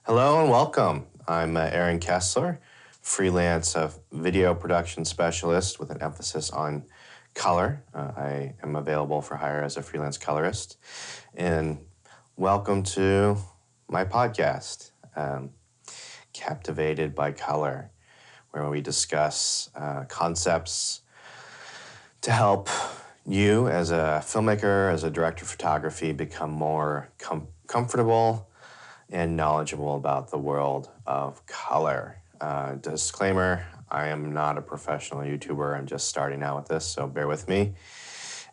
Hello and welcome. I'm Aaron Kessler, freelance video production specialist with an emphasis on color. I am available for hire as a freelance colorist. And welcome to my podcast, Captivated by Color, where we discuss concepts to help you as a filmmaker, as a director of photography, become more comfortable and knowledgeable about the world of color. Disclaimer, I am not a professional YouTuber. I'm just starting out with this, so bear with me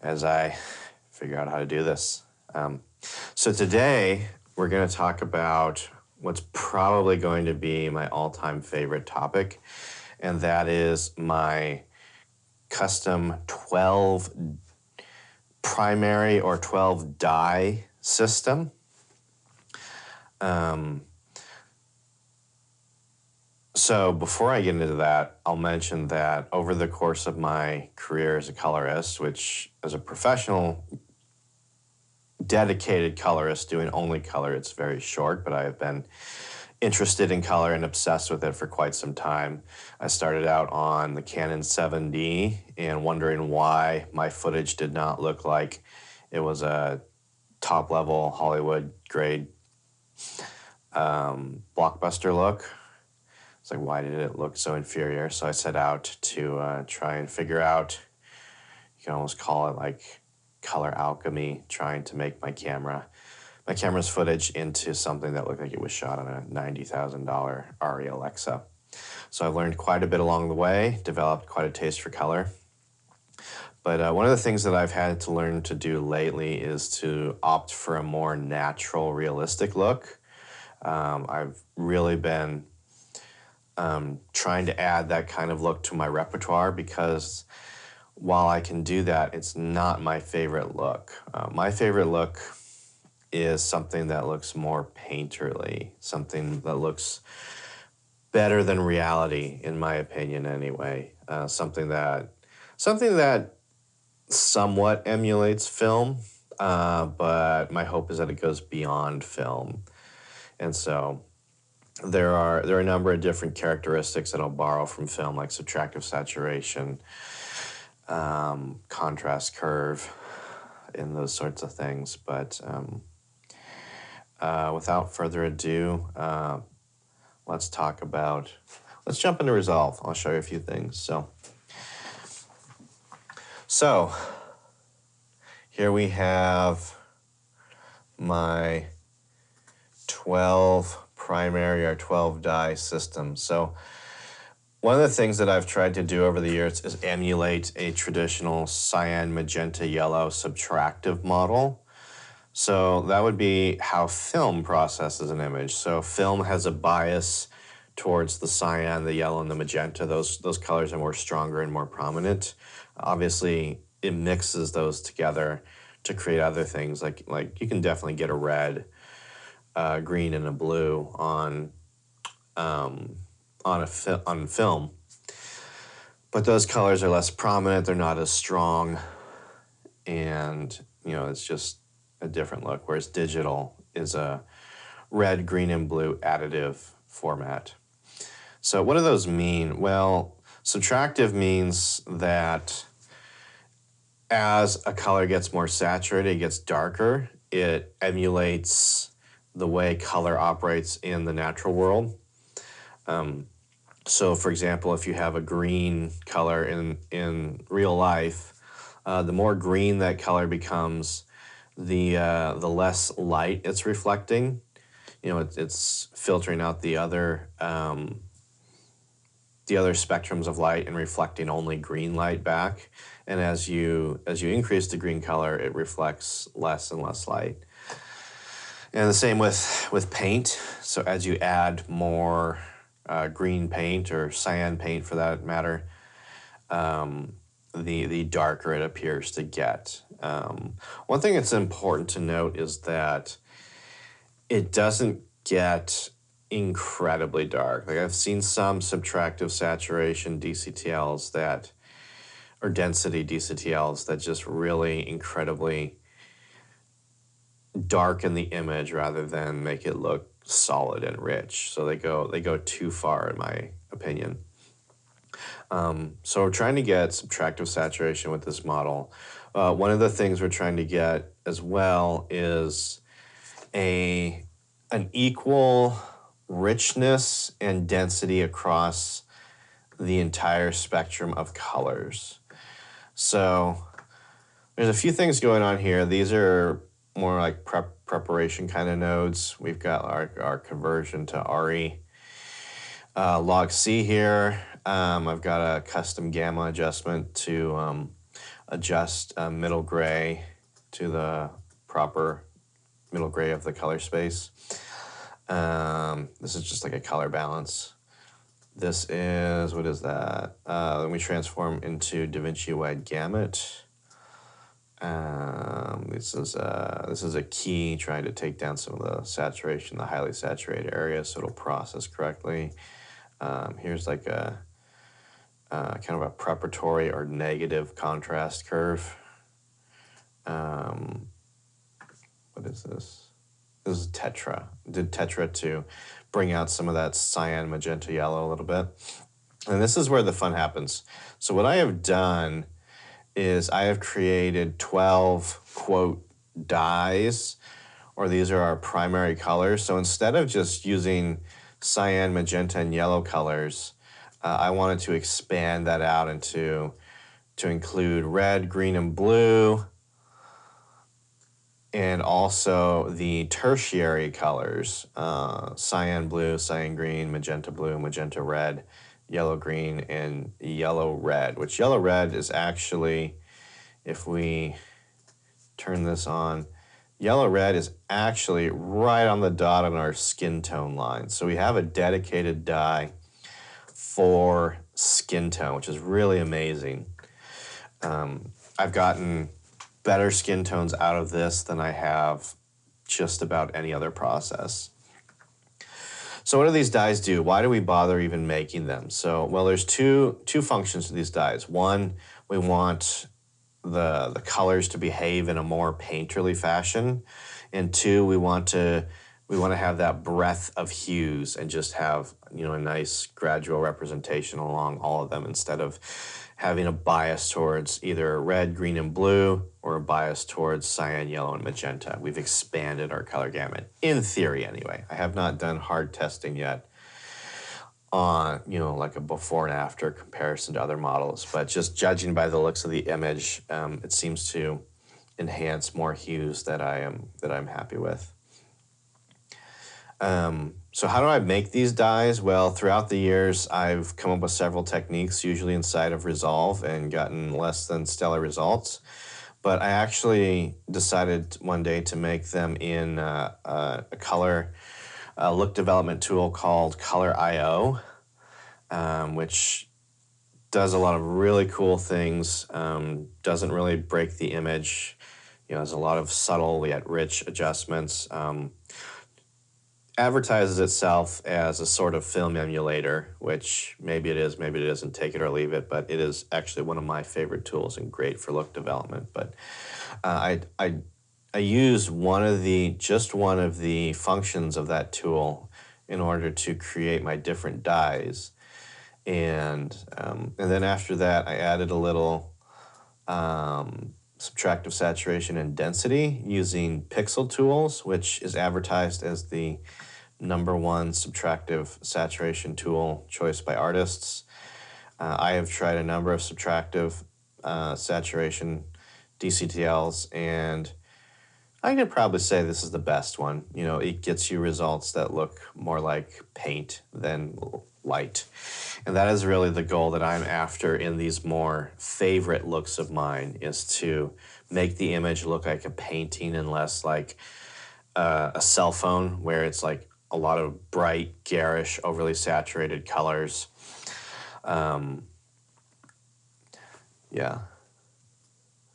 as I figure out how to do this. So today, we're going to talk about what's probably going to be my all-time favorite topic, and that is my custom 12 primary or 12 dye system. So before I get into that, I'll mention that over the course of my career as a colorist, which as a professional, dedicated colorist doing only color, it's very short, but I have been interested in color and obsessed with it for quite some time. I started out on the Canon 7D and wondering why my footage did not look like it was a top-level Hollywood grade blockbuster look. It's like, why did it look so inferior? So I set out to try and figure out, you can almost call it like color alchemy, trying to make my camera's footage into something that looked like it was shot on a $90,000 ARRI Alexa. So I've learned quite a bit along the way, developed quite a taste for color. But one of the things that I've had to learn to do lately is to opt for a more natural, realistic look. I've really been trying to add that kind of look to my repertoire because while I can do that, it's not my favorite look. My favorite look is something that looks more painterly, something that looks better than reality, in my opinion anyway. Something that somewhat emulates film, but my hope is that it goes beyond film. And so there are a number of different characteristics that I'll borrow from film, like subtractive saturation, contrast curve, and those sorts of things. But without further ado, let's jump into Resolve. I'll show you a few things. So here we have my 12 primary or 12 dye system. So one of the things that I've tried to do over the years is emulate a traditional cyan, magenta, yellow subtractive model. So that would be how film processes an image. So film has a bias towards the cyan, the yellow, and the magenta. Those colors are more stronger and more prominent. Obviously, it mixes those together to create other things. Like you can definitely get a red, green, and a blue on film, but those colors are less prominent. They're not as strong, and it's just a different look. Whereas digital is a red, green, and blue additive format. So what do those mean? Well, subtractive means that as a color gets more saturated, it gets darker, it emulates the way color operates in the natural world. So for example, if you have a green color in real life, the more green that color becomes, the less light it's reflecting. It's filtering out the other spectrums of light and reflecting only green light back. And as you increase the green color, it reflects less and less light. And the same with paint. So as you add more green paint or cyan paint for that matter, the darker it appears to get. One thing that's important to note is that it doesn't get incredibly dark. Like I've seen some subtractive saturation DCTLs or density DCTLs that just really incredibly darken the image rather than make it look solid and rich. So they go too far, in my opinion. So we're trying to get subtractive saturation with this model. One of the things we're trying to get as well is an equal richness and density across the entire spectrum of colors. So there's a few things going on here. These are more like preparation kind of nodes. We've got our conversion to RE. Log C here. I've got a custom gamma adjustment to adjust middle gray to the proper middle gray of the color space. This is just like a color balance. This is, what is that? Then we transform into DaVinci Wide Gamut. This is a key trying to take down some of the saturation, the highly saturated area, so it'll process correctly. Here's like a kind of a preparatory or negative contrast curve. What is this? This is Tetra. Did Tetra to bring out some of that cyan, magenta, yellow a little bit. And this is where the fun happens. So what I have done is I have created 12, quote, dyes, or these are our primary colors. So instead of just using cyan, magenta, and yellow colors, I wanted to expand that out to include red, green, and blue, and also the tertiary colors, cyan blue, cyan green, magenta blue, magenta red, yellow green, and yellow red, which yellow red is actually, if we turn this on, yellow red is actually right on the dot on our skin tone line. So we have a dedicated dye for skin tone, which is really amazing. I've gotten better skin tones out of this than I have just about any other process. So what do these dyes do? Why do we bother even making them? So, well, there's two functions to these dyes. One, we want the colors to behave in a more painterly fashion. And two, we want to have that breadth of hues and just have, you know, a nice gradual representation along all of them instead of having a bias towards either red, green, and blue or a bias towards cyan, yellow, and magenta. We've expanded our color gamut, in theory anyway. I have not done hard testing yet on, you know, like a before and after comparison to other models, but just judging by the looks of the image, it seems to enhance more hues that I'm happy with. So how do I make these dyes? Well, throughout the years, I've come up with several techniques, usually inside of Resolve, and gotten less than stellar results. But I actually decided one day to make them in a color look development tool called Color.io, which does a lot of really cool things, doesn't really break the image, you know, has a lot of subtle yet rich adjustments, advertises itself as a sort of film emulator, which maybe it is, maybe it isn't, take it or leave it, but it is actually one of my favorite tools and great for look development. But I use just one of the functions of that tool in order to create my different dyes. And then after that, I added a little subtractive saturation and density using pixel tools, which is advertised as the #1 subtractive saturation tool choice by artists. I have tried a number of subtractive saturation DCTLs, and I could probably say this is the best one. You know, it gets you results that look more like paint than light. And that is really the goal that I'm after in these more favorite looks of mine, is to make the image look like a painting and less like a cell phone where it's like a lot of bright, garish, overly saturated colors. Yeah.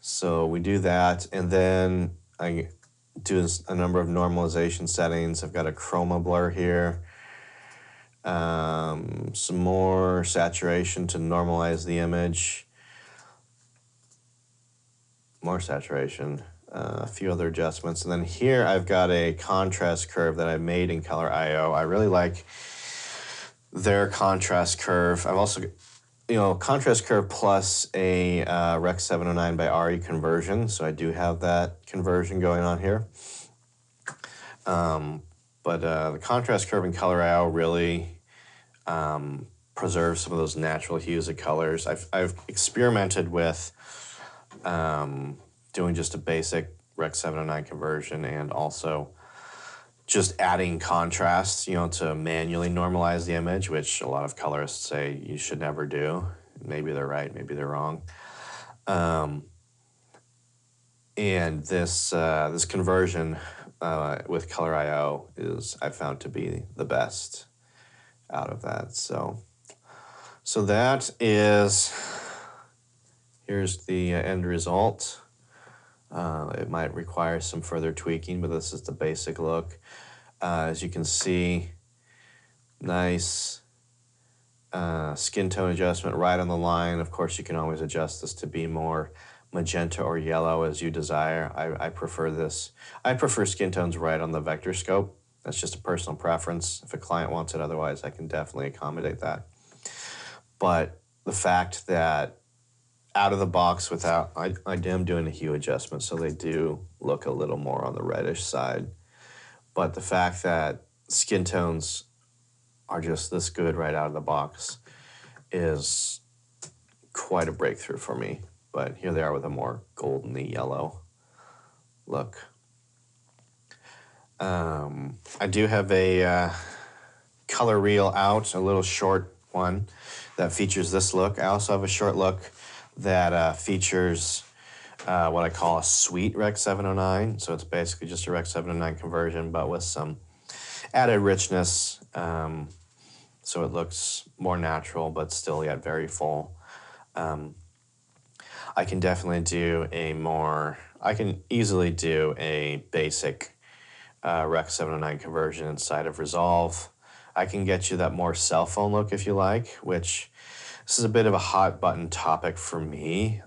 So we do that, and then I do a number of normalization settings. I've got a chroma blur here. Some more saturation to normalize the image. More saturation. a few other adjustments. And then here I've got a contrast curve that I made in Color IO. I really like their contrast curve. I've also, contrast curve plus a Rec 709 by RE conversion. So I do have that conversion going on here. But the contrast curve in Color IO really preserves some of those natural hues of colors. I've experimented with doing just a basic Rec 709 conversion and also just adding contrast, to manually normalize the image, which a lot of colorists say you should never do. Maybe they're right, maybe they're wrong. And this conversion with Color IO is, I found, to be the best out of that. So that is, here's the end result. It might require some further tweaking, but this is the basic look. As you can see, nice skin tone adjustment right on the line. Of course, you can always adjust this to be more magenta or yellow as you desire. I prefer this. I prefer skin tones right on the vector scope. That's just a personal preference. If a client wants it otherwise, I can definitely accommodate that. But the fact that out of the box without, I am doing a hue adjustment, so they do look a little more on the reddish side. But the fact that skin tones are just this good right out of the box is quite a breakthrough for me. But here they are with a more goldeny yellow look. I do have a color reel out, a little short one that features this look. I also have a short look that features what I call a sweet Rec 709. So it's basically just a Rec 709 conversion, but with some added richness. So it looks more natural, but still yet very full. I can definitely do I can easily do a basic Rec 709 conversion inside of Resolve. I can get you that more cell phone look if you like, which this is a bit of a hot button topic for me.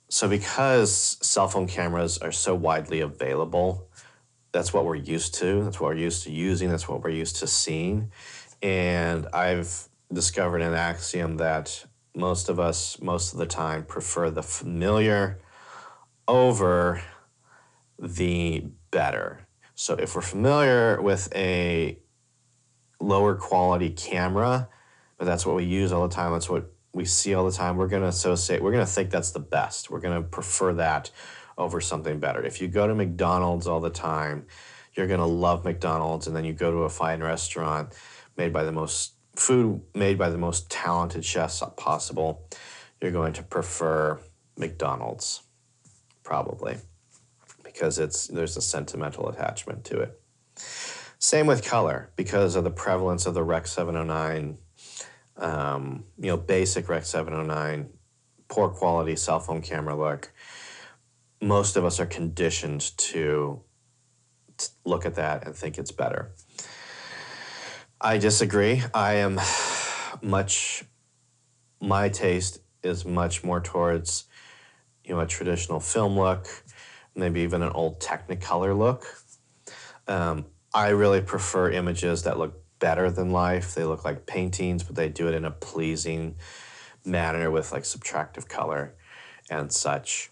So because cell phone cameras are so widely available, that's what we're used to. That's what we're used to using. That's what we're used to seeing. And I've discovered an axiom that most of us, most of the time, prefer the familiar over the better. So if we're familiar with a lower quality camera, but that's what we use all the time, that's what we see all the time, we're going to think that's the best. We're going to prefer that over something better. If you go to McDonald's all the time, you're going to love McDonald's, and then you go to a fine restaurant made by the most talented chefs possible, you're going to prefer McDonald's, probably, because there's a sentimental attachment to it. Same with color, because of the prevalence of the Rec 709, basic Rec 709, poor quality cell phone camera look. Most of us are conditioned to look at that and think it's better. I disagree. My taste is much more towards, a traditional film look, maybe even an old Technicolor look. I really prefer images that look better than life. They look like paintings, but they do it in a pleasing manner with like subtractive color and such.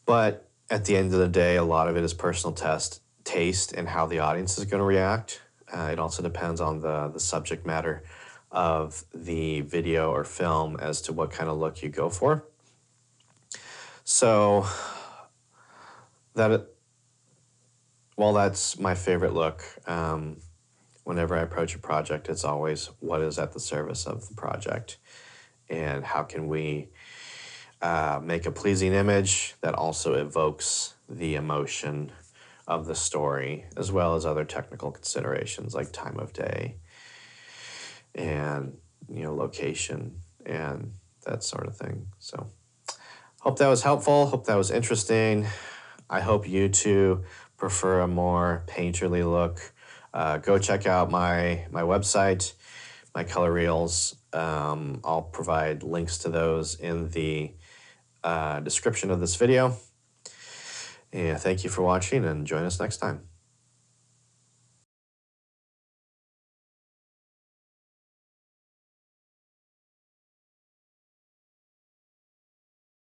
But at the end of the day, a lot of it is personal taste and how the audience is going to react. It also depends on the subject matter of the video or film as to what kind of look you go for. So while that's my favorite look, whenever I approach a project, it's always what is at the service of the project and how can we make a pleasing image that also evokes the emotion of the story, as well as other technical considerations like time of day and location and that sort of thing. So hope that was helpful. Hope that was interesting. I hope you too prefer a more painterly look. Go check out my website, my color reels. I'll provide links to those in the description of this video. And thank you for watching, and join us next time.